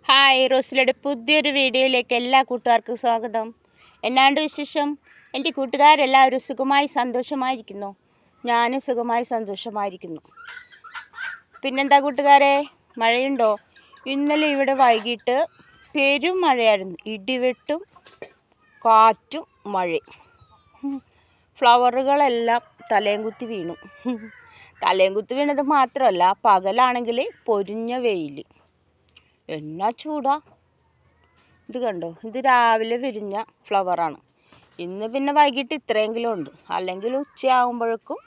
Hi, റോസിലയുടെ പുതിയൊരു വീഡിയോയിലേക്ക് എല്ലാ കൂട്ടുകാർക്കും സ്വാഗതം. എന്നാണ്ട് വിശേഷം? എൻ്റെ കൂട്ടുകാരെല്ലാവരും സുഖമായി സന്തോഷമായിരിക്കുന്നു. ഞാനും സുഖമായി സന്തോഷമായിരിക്കുന്നു. പിന്നെന്താ കൂട്ടുകാരെ, മഴയുണ്ടോ? ഇന്നലെ ഇവിടെ വൈകിട്ട് പെരും മഴയായിരുന്നു. ഇടിവെട്ടും കാറ്റും മഴയും. ഫ്ലവറുകളെല്ലാം തലയും കുത്തി വീണു. തലയും കുത്തി വീണത് മാത്രമല്ല, പകലാണെങ്കിൽ പൊരിഞ്ഞ വെയിൽ. എന്നാ ചൂടാ! ഇത് കണ്ടോ, ഇത് രാവിലെ വിരിഞ്ഞ ഫ്ലവറാണ്. ഇന്ന് പിന്നെ വൈകിട്ട് ഇത്രയെങ്കിലും ഉണ്ട്. അല്ലെങ്കിൽ ഉച്ചയാകുമ്പോഴേക്കും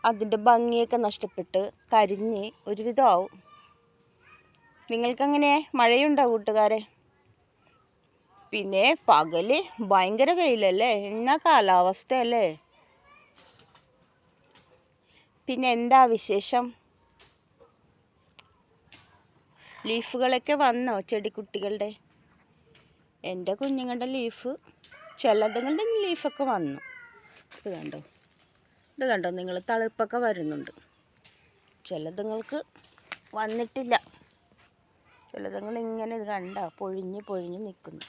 അതിൻ്റെ ഭംഗിയൊക്കെ നഷ്ടപ്പെട്ട് കരിഞ്ഞ് ഒരുവിധമാവും. നിങ്ങൾക്കങ്ങനെ മഴയുണ്ടോ കൂട്ടുകാരെ? പിന്നെ പകല് ഭയങ്കര വെയിലല്ലേ, എന്നാ കാലാവസ്ഥയല്ലേ. പിന്നെ എന്താ വിശേഷം? ലീഫുകളൊക്കെ വന്നോ ചെടിക്കുട്ടികളുടെ? എൻ്റെ കുഞ്ഞുങ്ങളുടെ ലീഫ്, ചിലതുങ്ങളുടെ ലീഫൊക്കെ വന്നു. ഇത് കണ്ടോ നിങ്ങൾ, തളിർപ്പൊക്കെ വരുന്നുണ്ട്. ചിലതുങ്ങൾക്ക് വന്നിട്ടില്ല. ചിലതുങ്ങൾ ഇങ്ങനെ ഇത് കണ്ടോ പൊഴിഞ്ഞ് പൊഴിഞ്ഞ് നിൽക്കുന്നു.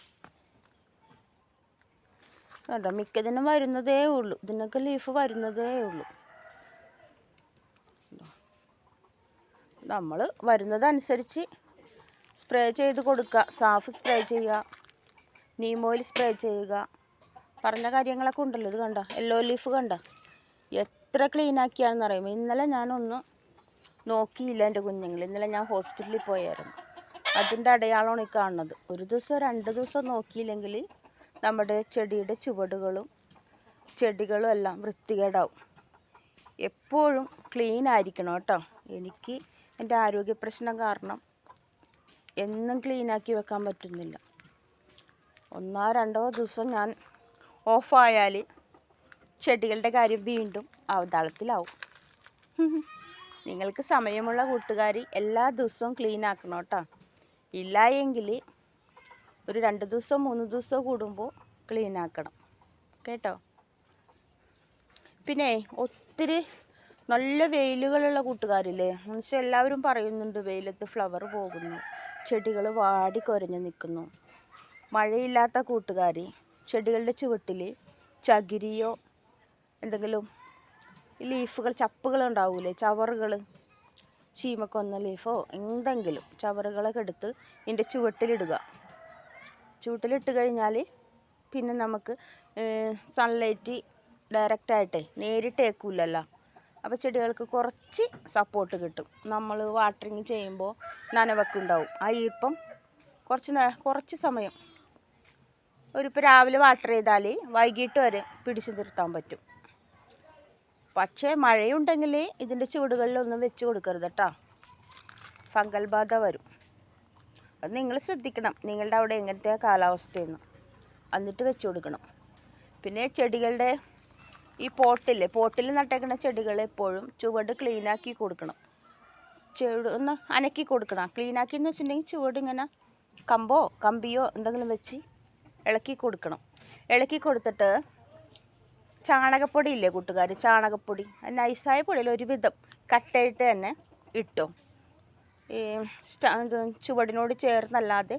കണ്ടോ, മിക്കതിനും വരുന്നതേ ഉള്ളൂ. ഇതിനൊക്കെ ലീഫ് വരുന്നതേ ഉള്ളൂ. നമ്മൾ വരുന്നതനുസരിച്ച് സ്പ്രേ ചെയ്ത് കൊടുക്കുക. സാഫ് സ്പ്രേ ചെയ്യുക, നീം ഓയിൽ സ്പ്രേ ചെയ്യുക, പറഞ്ഞ കാര്യങ്ങളൊക്കെ ഉണ്ടല്ലോ. ഇത് കണ്ട യെല്ലോ ലീഫ് കണ്ട എത്ര ക്ലീനാക്കിയാണെന്ന് അറിയുമോ? ഇന്നലെ ഞാനൊന്ന് നോക്കിയില്ല എൻ്റെ കുഞ്ഞുങ്ങൾ. ഇന്നലെ ഞാൻ ഹോസ്പിറ്റലിൽ പോയായിരുന്നു. അതിൻ്റെ അടയാളമാണ് ഈ കാണുന്നത്. ഒരു ദിവസം 2 ദിവസം നോക്കിയില്ലെങ്കിൽ നമ്മുടെ ചെടിയുടെ ചുവടുകളും ചെടികളും എല്ലാം വൃത്തികേടാവും. എപ്പോഴും ക്ലീൻ ആയിരിക്കണം കേട്ടോ. എനിക്ക് എൻ്റെ ആരോഗ്യ പ്രശ്നം കാരണം എന്നും ക്ലീനാക്കി വെക്കാൻ പറ്റുന്നില്ല. 1-2 ദിവസം ഞാൻ ഓഫായാൽ ചെടികളുടെ കാര്യം വീണ്ടും അവതാളത്തിലാവും. നിങ്ങൾക്ക് സമയമുള്ള കൂട്ടുകാർ എല്ലാ ദിവസവും ക്ലീൻ ആക്കണം കേട്ടോ. ഇല്ല എങ്കിൽ ഒരു 2 ദിവസം 3 ദിവസം കൂടുമ്പോൾ ക്ലീൻ ആക്കണം കേട്ടോ. പിന്നെ ഒത്തിരി നല്ല വെയിലുകളുള്ള കൂട്ടുകാരില്ലേ, എന്നുവെച്ചാൽ എല്ലാവരും പറയുന്നുണ്ട് വെയിലത്ത് ഫ്ലവർ പോകുന്നു, ചെടികൾ വാടി കുരഞ്ഞു നിൽക്കുന്നു. മഴയില്ലാത്ത കൂട്ടുകാർ ചെടികളുടെ ചുവട്ടിൽ ചകിരിയോ എന്തെങ്കിലും ലീഫുകൾ ചപ്പുകളുണ്ടാവൂലേ, ചവറുകൾ, ചീമക്കൊന്ന ലീഫോ എന്തെങ്കിലും ചവറുകളൊക്കെ എടുത്ത് ഇതിൻ്റെ ചുവട്ടിലിടുക. ചുവട്ടിലിട്ട് കഴിഞ്ഞാൽ പിന്നെ നമുക്ക് സൺലൈറ്റ് ഡയറക്റ്റായിട്ടേ നേരിട്ട് ഏൽക്കില്ലല്ലോ. അപ്പോൾ ചെടികൾക്ക് കുറച്ച് സപ്പോർട്ട് കിട്ടും. നമ്മൾ വാട്ടറിങ് ചെയ്യുമ്പോൾ നനവൊക്കെ ഉണ്ടാവും. ആ ഈർപ്പം കുറച്ച് സമയം ഇപ്പോൾ രാവിലെ വാട്ടർ ചെയ്താൽ വൈകിട്ട് വരെ പിടിച്ചു നിർത്താൻ പറ്റും. പക്ഷേ മഴയുണ്ടെങ്കിൽ ഇതിൻ്റെ ചുവടുകളിലൊന്നും വെച്ച് കൊടുക്കരുത് കേട്ടോ. ഫംഗൽ ബാധ വരും. അത് നിങ്ങൾ ശ്രദ്ധിക്കണം, നിങ്ങളുടെ അവിടെ എങ്ങനത്തെ കാലാവസ്ഥയെന്ന്, എന്നിട്ട് വെച്ച് കൊടുക്കണം. പിന്നെ ചെടികളുടെ ഈ പോട്ടിൽ നട്ടേക്കുന്ന ചെടികൾ എപ്പോഴും ചുവട് ക്ലീനാക്കി കൊടുക്കണം. ചുവട് ഒന്ന് അനക്കി കൊടുക്കണം. ക്ലീനാക്കി എന്ന് വെച്ചിട്ടുണ്ടെങ്കിൽ ചുവട് ഇങ്ങനെ കമ്പിയോ എന്തെങ്കിലും വെച്ച് ഇളക്കി കൊടുക്കണം. ഇളക്കി കൊടുത്തിട്ട് ചാണകപ്പൊടി ഇല്ലേ കൂട്ടുകാർ, ചാണകപ്പൊടി നൈസായ പൊടിയിൽ ഒരുവിധം കട്ടയിട്ട് തന്നെ ഇട്ടോ. ഈ ചുവടിനോട് ചേർന്നല്ലാതെ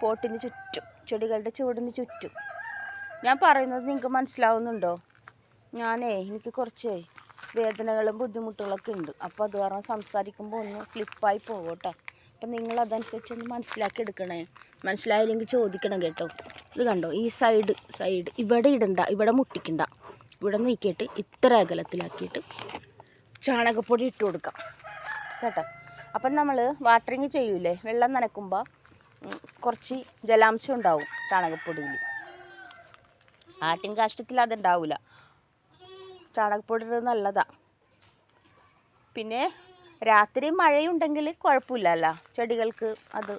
പോട്ടിന് ചുറ്റും, ചെടികളുടെ ചുവടിന് ചുറ്റും. ഞാൻ പറയുന്നത് നിങ്ങൾക്ക് മനസ്സിലാവുന്നുണ്ടോ? എനിക്ക് കുറച്ച് വേദനകളും ബുദ്ധിമുട്ടുകളൊക്കെ ഉണ്ട്. അപ്പോൾ അത് കാരണം സംസാരിക്കുമ്പോൾ ഒന്ന് സ്ലിപ്പായി പോകും കേട്ടോ. അപ്പം നിങ്ങളതനുസരിച്ചൊന്ന് മനസ്സിലാക്കി എടുക്കണേ. മനസ്സിലായില്ലെങ്കിൽ ചോദിക്കണം കേട്ടോ. ഇത് കണ്ടോ, ഈ സൈഡ് ഇവിടെ ഇടണ്ട, ഇവിടെ മുട്ടിക്കണ്ട, ഇവിടെ നീക്കിയിട്ട് ഇത്ര അകലത്തിലാക്കിയിട്ട് ചാണകപ്പൊടി ഇട്ട് കൊടുക്കാം കേട്ടോ. അപ്പം നമ്മൾ വാട്ടറിങ് ചെയ്യൂലേ, വെള്ളം നനയ്ക്കുമ്പോൾ കുറച്ച് ജലാംശം ഉണ്ടാവും ചാണകപ്പൊടിയിൽ. ആട്ടിൻ കാഷ്ടത്തിൽ അതുണ്ടാവില്ല. ചാണകപ്പൊടി നല്ലതാണ്. പിന്നെ രാത്രി മഴയുണ്ടെങ്കിൽ കുഴപ്പമില്ലല്ലോ, ചെടികൾക്ക് അത്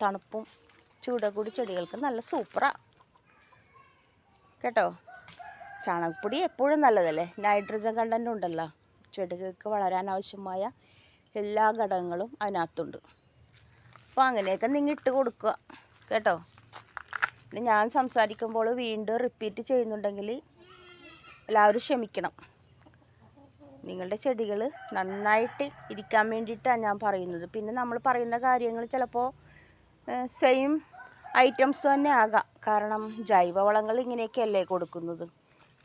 തണുപ്പും ചൂടും കൂടി ചെടികൾക്ക് നല്ല സൂപ്പറാണ് കേട്ടോ. ചാണകപ്പൊടി എപ്പോഴും നല്ലതല്ലേ, നൈട്രജൻ കണ്ടൻ്റ് ഉണ്ടല്ലോ. ചെടികൾക്ക് വളരാൻ ആവശ്യമായ എല്ലാ ഘടകങ്ങളും അതിനകത്തുണ്ട്. അപ്പോൾ അങ്ങനെയൊക്കെ നിങ്ങൾ ഇട്ട് കൊടുക്കുക കേട്ടോ. പിന്നെ ഞാൻ സംസാരിക്കുമ്പോൾ വീണ്ടും റിപ്പീറ്റ് ചെയ്യുന്നുണ്ടെങ്കിൽ എല്ലാവരും ക്ഷമിക്കണം. നിങ്ങളുടെ ചെടികൾ നന്നായിട്ട് ഇരിക്കാൻ വേണ്ടിയിട്ടാണ് ഞാൻ പറയുന്നത്. പിന്നെ നമ്മൾ പറയുന്ന കാര്യങ്ങൾ ചിലപ്പോൾ സെയിം ഐറ്റംസ് തന്നെ ആകാം. കാരണം ജൈവവളങ്ങൾ ഇങ്ങനെയൊക്കെയല്ലേ കൊടുക്കുന്നത്.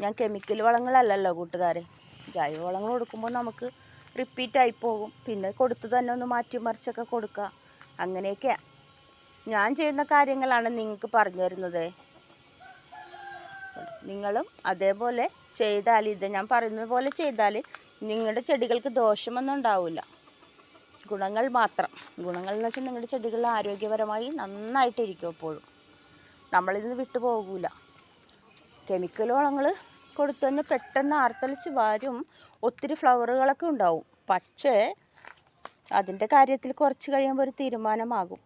ഞാൻ കെമിക്കൽ വളങ്ങളല്ലല്ലോ കൂട്ടുകാരെ. ജൈവവളങ്ങൾ കൊടുക്കുമ്പോൾ നമുക്ക് റിപ്പീറ്റായി പോകും. പിന്നെ കൊടുത്തു തന്നെ ഒന്ന് മാറ്റിമറിച്ചൊക്കെ കൊടുക്കുക. അങ്ങനെയൊക്കെയാണ് ഞാൻ ചെയ്യുന്ന കാര്യങ്ങളാണ് നിങ്ങൾക്ക് പറഞ്ഞു തരുന്നത്. നിങ്ങളും അതേപോലെ ചെയ്താൽ, ഇത് ഞാൻ പറയുന്നത് പോലെ ചെയ്താൽ നിങ്ങളുടെ ചെടികൾക്ക് ദോഷമൊന്നും ഉണ്ടാവില്ല. ഗുണങ്ങൾ മാത്രം. ഗുണങ്ങൾ എന്ന് വെച്ചാൽ നിങ്ങളുടെ ചെടികൾ ആരോഗ്യപരമായി നന്നായിട്ടിരിക്കും. എപ്പോഴും നമ്മളിന്ന് വിട്ടു പോകില്ല. കെമിക്കൽ വളങ്ങൾ കൊടുത്തു തന്നെ പെട്ടെന്ന് ആർത്തലിച്ച് വരും. ഒത്തിരി ഫ്ലവറുകളൊക്കെ ഉണ്ടാവും. പക്ഷേ അതിൻ്റെ കാര്യത്തിൽ കുറച്ച് കഴിയുമ്പോൾ ഒരു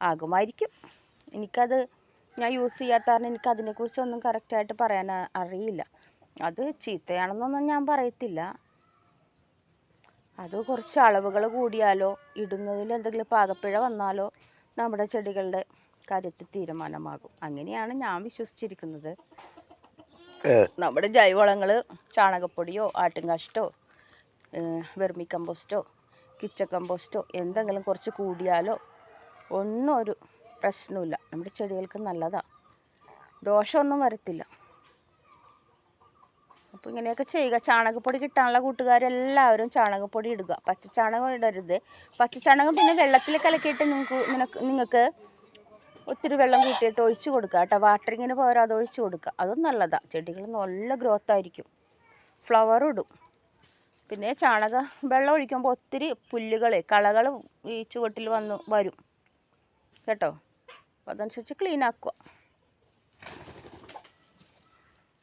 ആകുമായിരിക്കും. എനിക്കത് ഞാൻ യൂസ് ചെയ്യാത്ത കാരണം എനിക്കതിനെക്കുറിച്ചൊന്നും കറക്റ്റായിട്ട് പറയാൻ അറിയില്ല. അത് ചീത്തയാണെന്നൊന്നും ഞാൻ പറയത്തില്ല. അത് കുറച്ച് അളവുകൾ കൂടിയാലോ ഇടുന്നതിൽ എന്തെങ്കിലും പാകപ്പിഴ വന്നാലോ നമ്മുടെ ചെടികളുടെ കാര്യത്തിൽ തീരുമാനമാകും. അങ്ങനെയാണ് ഞാൻ വിശ്വസിച്ചിരിക്കുന്നത്. നമ്മുടെ ജൈവവളങ്ങൾ ചാണകപ്പൊടിയോ ആട്ടുംകാഷ്ടോ വെർമി കമ്പോസ്റ്റോ കിച്ചൺ കമ്പോസ്റ്റോ എന്തെങ്കിലും കുറച്ച് കൂടിയാലോ ഒന്നും ഒരു പ്രശ്നമില്ല. നമ്മുടെ ചെടികൾക്ക് നല്ലതാണ്. ദോഷമൊന്നും വരത്തില്ല. അപ്പോൾ ഇങ്ങനെയൊക്കെ ചെയ്യുക. ചാണകപ്പൊടി കിട്ടാനുള്ള കൂട്ടുകാരെല്ലാവരും ചാണകപ്പൊടി ഇടുക. പച്ചച്ചാണകം ഇടരുത്. പച്ചച്ചാണകം പിന്നെ വെള്ളത്തിൽ കലക്കിയിട്ട് നിങ്ങൾക്ക് ഒത്തിരി വെള്ളം കൂട്ടിയിട്ട് ഒഴിച്ച് കൊടുക്കുക കേട്ടോ. വാട്ടറിങ്ങിന് പകരം അത് ഒഴിച്ച് കൊടുക്കുക. അതും നല്ലതാണ്. ചെടികൾ നല്ല ഗ്രോത്ത് ആയിരിക്കും. ഫ്ലവർ ഇടും. പിന്നെ വെള്ളം ഒഴിക്കുമ്പോൾ ഒത്തിരി കളകൾ ഈ ചുവട്ടിൽ വരും കേട്ടോ. അപ്പോൾ അതനുസരിച്ച് ക്ലീൻ ആക്കുക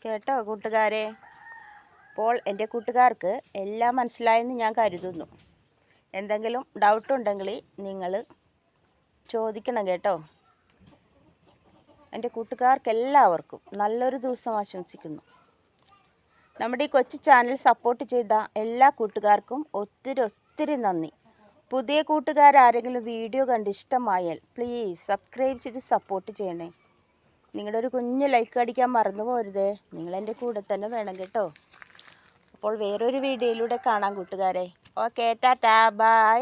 കേട്ടോ കൂട്ടുകാരെ. അപ്പോൾ എൻ്റെ കൂട്ടുകാർക്ക് എല്ലാം മനസ്സിലായെന്ന് ഞാൻ കരുതുന്നു. എന്തെങ്കിലും ഡൗട്ടുണ്ടെങ്കിൽ നിങ്ങൾ ചോദിക്കണം കേട്ടോ. എൻ്റെ കൂട്ടുകാർക്കെല്ലാവർക്കും നല്ലൊരു ദിവസം ആശംസിക്കുന്നു. നമ്മുടെ ഈ കൊച്ചു ചാനൽ സപ്പോർട്ട് ചെയ്ത എല്ലാ കൂട്ടുകാർക്കും ഒത്തിരി നന്ദി. പുതിയ കൂട്ടുകാരാരെങ്കിലും വീഡിയോ കണ്ട് ഇഷ്ടമായാൽ പ്ലീസ് സബ്സ്ക്രൈബ് ചെയ്ത് സപ്പോർട്ട് ചെയ്യണേ. നിങ്ങളുടെ ഒരു കുഞ്ഞ് ലൈക്ക് അടിക്കാൻ മറന്നു പോരുതേ. നിങ്ങളെൻ്റെ കൂടെ തന്നെ വേണം കേട്ടോ. അപ്പോൾ വേറൊരു വീഡിയോയിലൂടെ കാണാം കൂട്ടുകാരെ. Okay, tata, by.